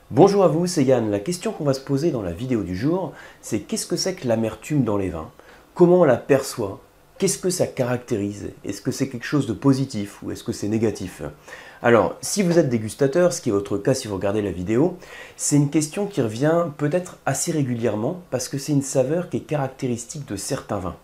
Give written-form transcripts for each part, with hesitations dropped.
Bonjour à vous, c'est Yann. La question qu'on va se poser dans la vidéo du jour, c'est qu'est-ce que c'est que l'amertume dans les vins? Comment on la perçoit? Qu'est-ce que ça caractérise? Est-ce que c'est quelque chose de positif ou est-ce que c'est négatif? Alors, si vous êtes dégustateur, ce qui est votre cas si vous regardez la vidéo, c'est une question qui revient peut-être assez régulièrement parce que c'est une saveur qui est caractéristique de certains vins.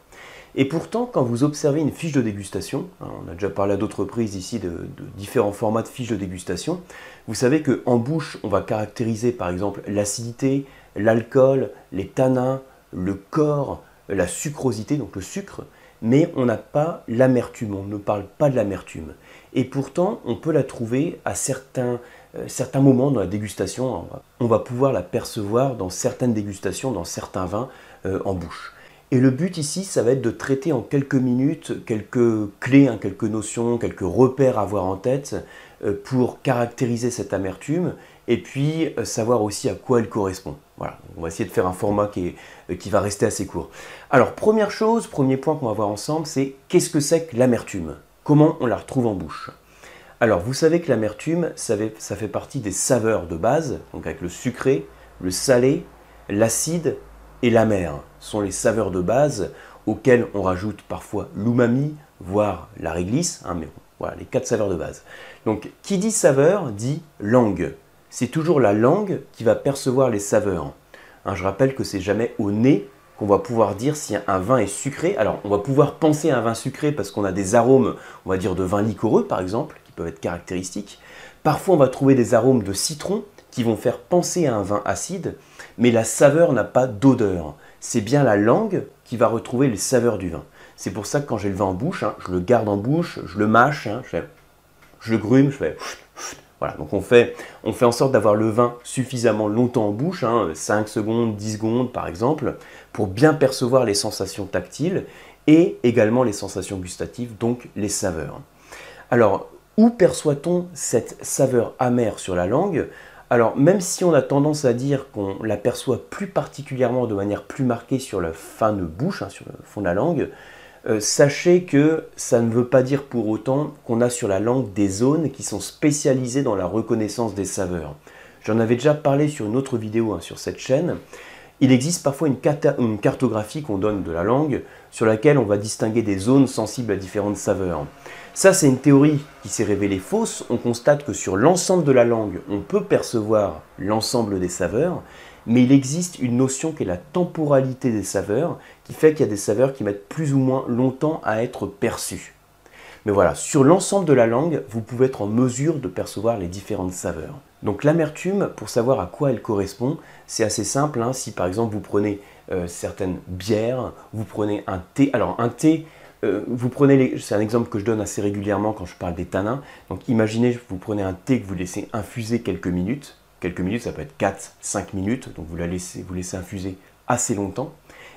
Et pourtant, quand vous observez une fiche de dégustation, on a déjà parlé à d'autres reprises ici de différents formats de fiches de dégustation, vous savez qu'en bouche, on va caractériser par exemple l'acidité, l'alcool, les tanins, le corps, la sucrosité, donc le sucre, mais on n'a pas l'amertume, on ne parle pas de l'amertume. Et pourtant, on peut la trouver à certains moments dans la dégustation, on va pouvoir la percevoir dans certaines dégustations, dans certains vins en bouche. Et le but ici, ça va être de traiter en quelques minutes quelques clés, quelques notions, quelques repères à avoir en tête pour caractériser cette amertume et puis savoir aussi à quoi elle correspond. Voilà, on va essayer de faire un format qui va rester assez court. Alors, première chose, premier point qu'on va voir ensemble, c'est qu'est-ce que c'est que l'amertume? Comment on la retrouve en bouche? Alors, vous savez que l'amertume, ça fait partie des saveurs de base, donc avec le sucré, le salé, l'acide et l'amer sont les saveurs de base auxquelles on rajoute parfois l'umami, voire la réglisse, mais bon, voilà les 4 saveurs de base. Donc qui dit saveur dit langue. C'est toujours la langue qui va percevoir les saveurs. Je rappelle que c'est jamais au nez qu'on va pouvoir dire si un vin est sucré. Alors on va pouvoir penser à un vin sucré parce qu'on a des arômes, on va dire de vin liquoreux par exemple, qui peuvent être caractéristiques. Parfois on va trouver des arômes de citron qui vont faire penser à un vin acide, mais la saveur n'a pas d'odeur. C'est bien la langue qui va retrouver les saveurs du vin. C'est pour ça que quand j'ai le vin en bouche, je le garde en bouche, je le mâche, je le grume, je fais... Voilà, donc on fait en sorte d'avoir le vin suffisamment longtemps en bouche, 5 secondes, 10 secondes par exemple, pour bien percevoir les sensations tactiles et également les sensations gustatives, donc les saveurs. Alors, où perçoit-on cette saveur amère sur la langue? Alors, même si on a tendance à dire qu'on la perçoit plus particulièrement de manière plus marquée sur la fin de bouche, sur le fond de la langue, sachez que ça ne veut pas dire pour autant qu'on a sur la langue des zones qui sont spécialisées dans la reconnaissance des saveurs. J'en avais déjà parlé sur une autre vidéo sur cette chaîne. Il existe parfois une cartographie qu'on donne de la langue sur laquelle on va distinguer des zones sensibles à différentes saveurs. Ça, c'est une théorie qui s'est révélée fausse. On constate que sur l'ensemble de la langue, on peut percevoir l'ensemble des saveurs, mais il existe une notion qui est la temporalité des saveurs, qui fait qu'il y a des saveurs qui mettent plus ou moins longtemps à être perçues. Mais voilà, sur l'ensemble de la langue, vous pouvez être en mesure de percevoir les différentes saveurs. Donc l'amertume, pour savoir à quoi elle correspond, c'est assez simple. Si par exemple vous prenez certaines bières, vous prenez un thé. Alors un thé, c'est un exemple que je donne assez régulièrement quand je parle des tanins. Donc imaginez, vous prenez un thé que vous laissez infuser quelques minutes. Quelques minutes, ça peut être 4-5 minutes, donc vous laissez infuser assez longtemps.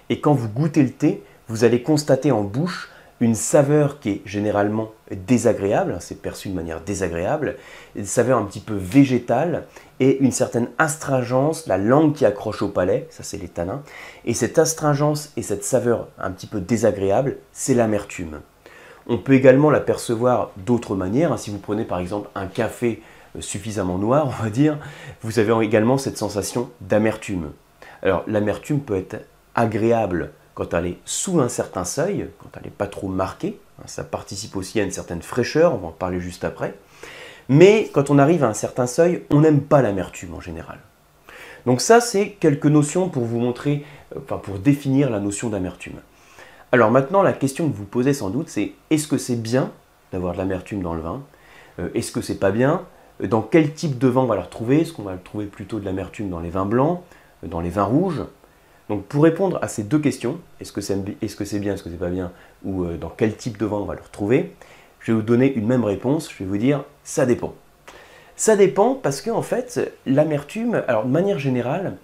Et quand vous goûtez le thé, vous allez constater en bouche une saveur qui est généralement désagréable, c'est perçu de manière désagréable, une saveur un petit peu végétale et une certaine astringence, la langue qui accroche au palais, ça c'est les tanins, et cette astringence et cette saveur un petit peu désagréable, c'est l'amertume. On peut également la percevoir d'autres manières, si vous prenez par exemple un café suffisamment noir, on va dire, vous avez également cette sensation d'amertume. Alors l'amertume peut être agréable quand elle est sous un certain seuil, quand elle n'est pas trop marquée, ça participe aussi à une certaine fraîcheur, on va en parler juste après. Mais quand on arrive à un certain seuil, on n'aime pas l'amertume en général. Donc ça, c'est quelques notions pour vous montrer, pour définir la notion d'amertume. Alors maintenant, la question que vous posez sans doute, c'est est-ce que c'est bien d'avoir de l'amertume dans le vin? Est-ce que c'est pas bien? Dans quel type de vin on va la retrouver? Est-ce qu'on va trouver plutôt de l'amertume dans les vins blancs, dans les vins rouges? Donc pour répondre à ces deux questions, est-ce que c'est bien, est-ce que c'est pas bien, ou dans quel type de vin on va le retrouver, je vais vous donner une même réponse, je vais vous dire ça dépend. Ça dépend parce que en fait, l'amertume, alors de manière générale,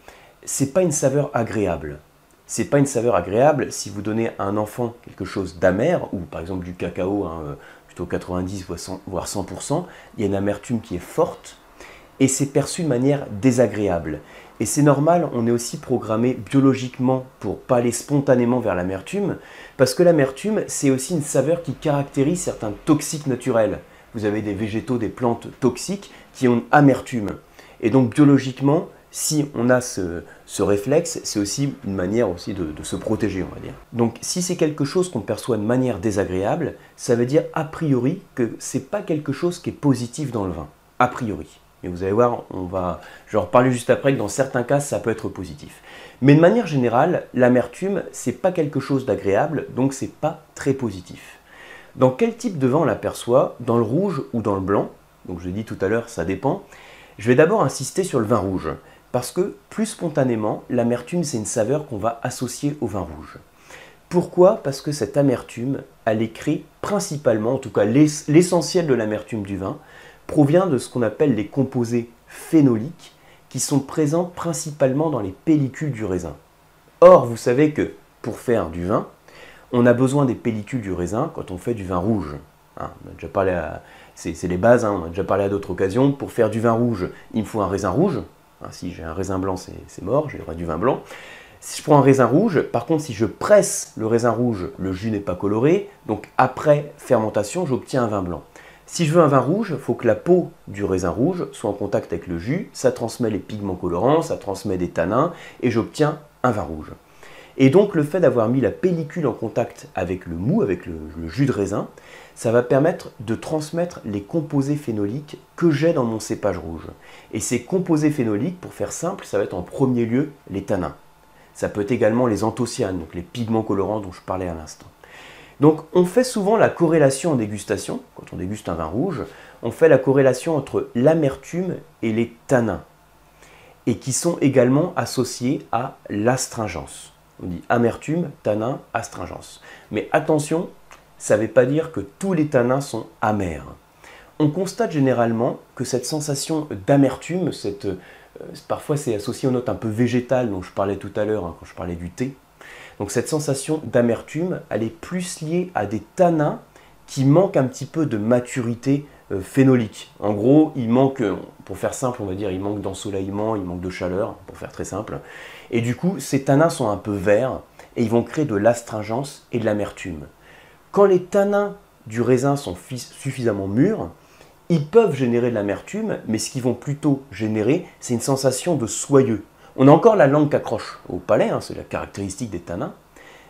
c'est pas une saveur agréable. C'est pas une saveur agréable si vous donnez à un enfant quelque chose d'amer, ou par exemple du cacao, plutôt 90 voire 100%, il y a une amertume qui est forte, et c'est perçu de manière désagréable. Et c'est normal, on est aussi programmé biologiquement pour pas aller spontanément vers l'amertume, parce que l'amertume, c'est aussi une saveur qui caractérise certains toxiques naturels. Vous avez des végétaux, des plantes toxiques qui ont une amertume. Et donc biologiquement, si on a ce réflexe, c'est aussi une manière aussi de se protéger, on va dire. Donc si c'est quelque chose qu'on perçoit de manière désagréable, ça veut dire a priori que c'est pas quelque chose qui est positif dans le vin, a priori. Et vous allez voir, je vais en reparler juste après, que dans certains cas, ça peut être positif. Mais de manière générale, l'amertume, c'est pas quelque chose d'agréable, donc c'est pas très positif. Dans quel type de vin on l'aperçoit? Dans le rouge ou dans le blanc? Donc je l'ai dit tout à l'heure, ça dépend. Je vais d'abord insister sur le vin rouge, parce que plus spontanément, l'amertume, c'est une saveur qu'on va associer au vin rouge. Pourquoi? Parce que cette amertume, elle est créée principalement, en tout cas l'essentiel de l'amertume du vin, provient de ce qu'on appelle les composés phénoliques, qui sont présents principalement dans les pellicules du raisin. Or, vous savez que pour faire du vin, on a besoin des pellicules du raisin quand on fait du vin rouge. On a déjà parlé c'est les bases, on a déjà parlé à d'autres occasions. Pour faire du vin rouge, il me faut un raisin rouge. Si j'ai un raisin blanc, c'est mort, j'aurai du vin blanc. Si je prends un raisin rouge, par contre, si je presse le raisin rouge, le jus n'est pas coloré. Donc après fermentation, j'obtiens un vin blanc. Si je veux un vin rouge, il faut que la peau du raisin rouge soit en contact avec le jus. Ça transmet les pigments colorants, ça transmet des tanins et j'obtiens un vin rouge. Et donc le fait d'avoir mis la pellicule en contact avec le mou, avec le jus de raisin, ça va permettre de transmettre les composés phénoliques que j'ai dans mon cépage rouge. Et ces composés phénoliques, pour faire simple, ça va être en premier lieu les tanins. Ça peut être également les anthocyanes, donc les pigments colorants dont je parlais à l'instant. Donc on fait souvent la corrélation en dégustation, quand on déguste un vin rouge, on fait la corrélation entre l'amertume et les tanins, et qui sont également associés à l'astringence. On dit amertume, tanin, astringence. Mais attention, ça ne veut pas dire que tous les tanins sont amers. On constate généralement que cette sensation d'amertume, parfois c'est associé aux notes un peu végétales dont je parlais tout à l'heure quand je parlais du thé. Donc cette sensation d'amertume, elle est plus liée à des tanins qui manquent un petit peu de maturité phénolique. En gros, il manque, pour faire simple, on va dire, il manque d'ensoleillement, il manque de chaleur, pour faire très simple. Et du coup, ces tanins sont un peu verts et ils vont créer de l'astringence et de l'amertume. Quand les tanins du raisin sont suffisamment mûrs, ils peuvent générer de l'amertume, mais ce qu'ils vont plutôt générer, c'est une sensation de soyeux. On a encore la langue qui accroche au palais, c'est la caractéristique des tanins,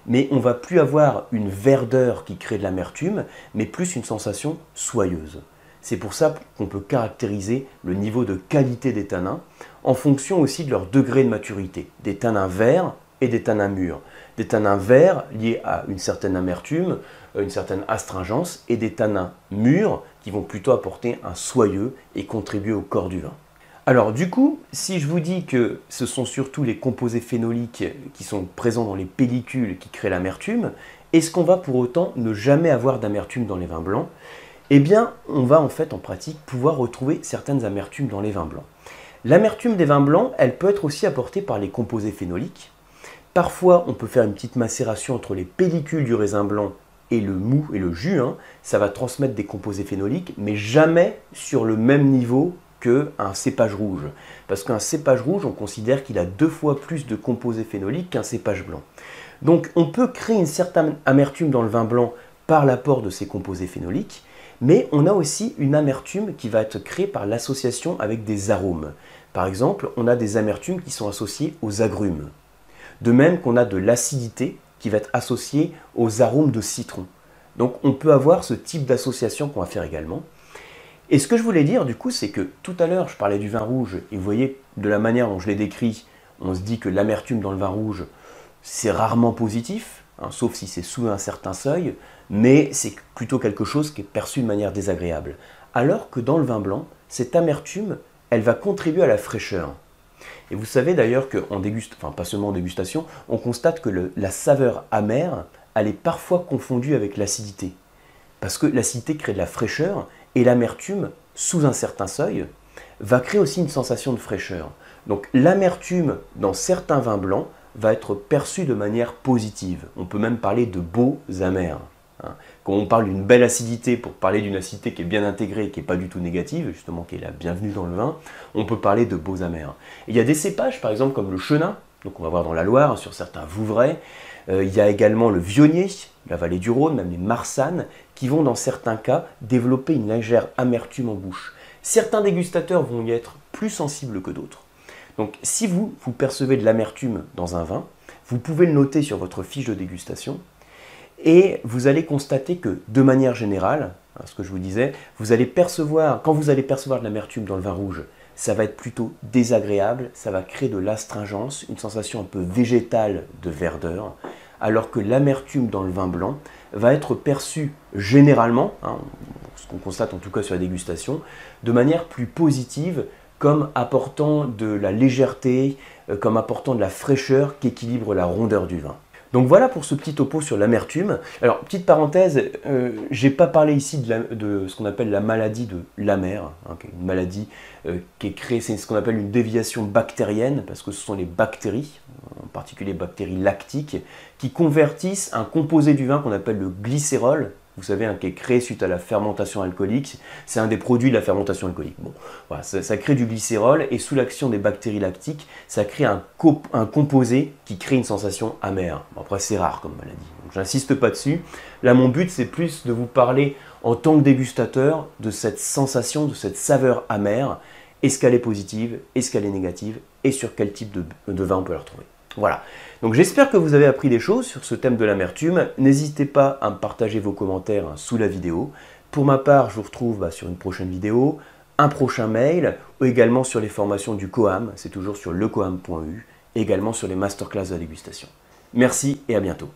mais on ne va plus avoir une verdeur qui crée de l'amertume, mais plus une sensation soyeuse. C'est pour ça qu'on peut caractériser le niveau de qualité des tanins en fonction aussi de leur degré de maturité. Des tanins verts et des tanins mûrs. Des tanins verts liés à une certaine amertume, une certaine astringence, et des tanins mûrs qui vont plutôt apporter un soyeux et contribuer au corps du vin. Alors du coup, si je vous dis que ce sont surtout les composés phénoliques qui sont présents dans les pellicules qui créent l'amertume, est-ce qu'on va pour autant ne jamais avoir d'amertume dans les vins blancs? Eh bien, on va en fait en pratique pouvoir retrouver certaines amertumes dans les vins blancs. L'amertume des vins blancs, elle peut être aussi apportée par les composés phénoliques. Parfois, on peut faire une petite macération entre les pellicules du raisin blanc et le mou et le jus. Ça va transmettre des composés phénoliques, mais jamais sur le même niveau qu'un cépage rouge. Parce qu'un cépage rouge, on considère qu'il a 2 fois plus de composés phénoliques qu'un cépage blanc. Donc on peut créer une certaine amertume dans le vin blanc par l'apport de ces composés phénoliques, mais on a aussi une amertume qui va être créée par l'association avec des arômes. Par exemple, on a des amertumes qui sont associées aux agrumes. De même qu'on a de l'acidité qui va être associée aux arômes de citron. Donc on peut avoir ce type d'association qu'on va faire également. Et ce que je voulais dire du coup, c'est que tout à l'heure je parlais du vin rouge, et vous voyez de la manière dont je l'ai décrit, on se dit que l'amertume dans le vin rouge, c'est rarement positif, sauf si c'est sous un certain seuil, mais c'est plutôt quelque chose qui est perçu de manière désagréable. Alors que dans le vin blanc, cette amertume, elle va contribuer à la fraîcheur. Et vous savez d'ailleurs qu'en dégustation, enfin pas seulement en dégustation, on constate que la saveur amère, elle est parfois confondue avec l'acidité. Parce que l'acidité crée de la fraîcheur, et l'amertume, sous un certain seuil, va créer aussi une sensation de fraîcheur. Donc l'amertume dans certains vins blancs va être perçue de manière positive. On peut même parler de beaux amers. Quand on parle d'une belle acidité, pour parler d'une acidité qui est bien intégrée, qui n'est pas du tout négative, justement qui est la bienvenue dans le vin, on peut parler de beaux amers. Et il y a des cépages, par exemple comme le chenin, donc on va voir dans la Loire, sur certains Vouvray, il y a également le Vionnier, la vallée du Rhône, même les Marsannes, qui vont dans certains cas développer une légère amertume en bouche. Certains dégustateurs vont y être plus sensibles que d'autres. Donc si vous percevez de l'amertume dans un vin, vous pouvez le noter sur votre fiche de dégustation et vous allez constater que de manière générale, ce que je vous disais, quand vous allez percevoir de l'amertume dans le vin rouge, ça va être plutôt désagréable, ça va créer de l'astringence, une sensation un peu végétale de verdeur, alors que l'amertume dans le vin blanc va être perçue généralement, ce qu'on constate en tout cas sur la dégustation, de manière plus positive, comme apportant de la légèreté, comme apportant de la fraîcheur qui équilibre la rondeur du vin. Donc voilà pour ce petit topo sur l'amertume. Alors, petite parenthèse, je n'ai pas parlé ici de ce qu'on appelle la maladie de l'amer, une maladie qui est créée, c'est ce qu'on appelle une déviation bactérienne, parce que ce sont les bactéries, en particulier les bactéries lactiques, qui convertissent un composé du vin qu'on appelle le glycérol, vous savez, qui est créé suite à la fermentation alcoolique. C'est un des produits de la fermentation alcoolique. Bon, voilà, ça crée du glycérol et sous l'action des bactéries lactiques, ça crée un composé qui crée une sensation amère. Bon, après, c'est rare comme maladie, donc j'insiste pas dessus. Là, mon but, c'est plus de vous parler en tant que dégustateur de cette sensation, de cette saveur amère. Est-ce qu'elle est positive? Est-ce qu'elle est négative? Et sur quel type de vin on peut la retrouver? Voilà, donc j'espère que vous avez appris des choses sur ce thème de l'amertume. N'hésitez pas à me partager vos commentaires sous la vidéo. Pour ma part, je vous retrouve sur une prochaine vidéo, un prochain mail, ou également sur les formations du Coam, c'est toujours sur lecoam.eu, également sur les masterclass de la dégustation. Merci et à bientôt.